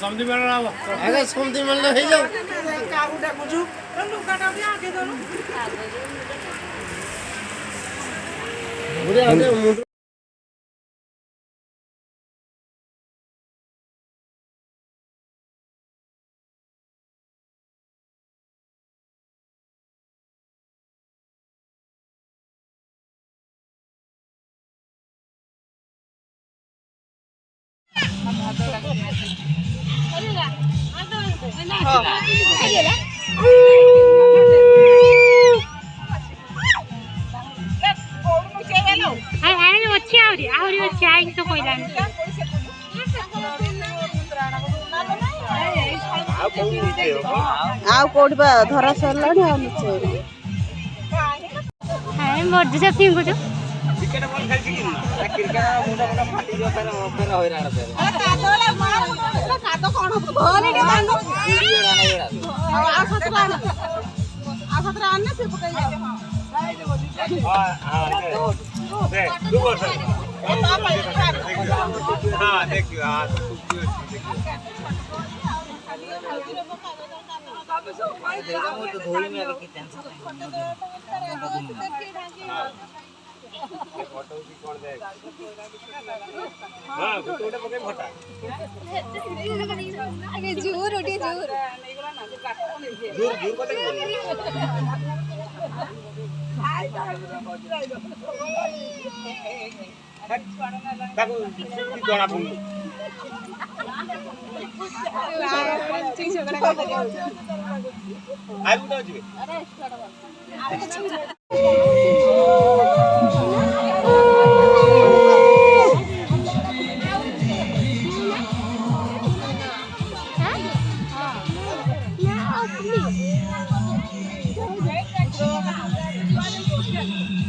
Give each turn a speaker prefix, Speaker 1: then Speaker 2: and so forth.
Speaker 1: समझी मिल रहा है समझी मिल रहा है
Speaker 2: आउ कोठी धरा सरलानी आ
Speaker 3: मर्जी से फिंगुछ
Speaker 1: क्रिकेट बॉल खेल छी ना क्रिकेट मुंडा मुंडा फाटी जो फेर फेर होइराण फेर
Speaker 2: कादोला मार कादो कोन भोले के मानो आ सतरा आने से पकई
Speaker 1: हां दे दो बोल सर हां देखियो हां तो धोई में आगे की टेंशन फोटो भी कोन दे हां फोटोटा पके फटा
Speaker 2: आगे जूर उठी जूर
Speaker 1: जूर जूर पता ताको की जणा पुनी आइ गुटा जिवे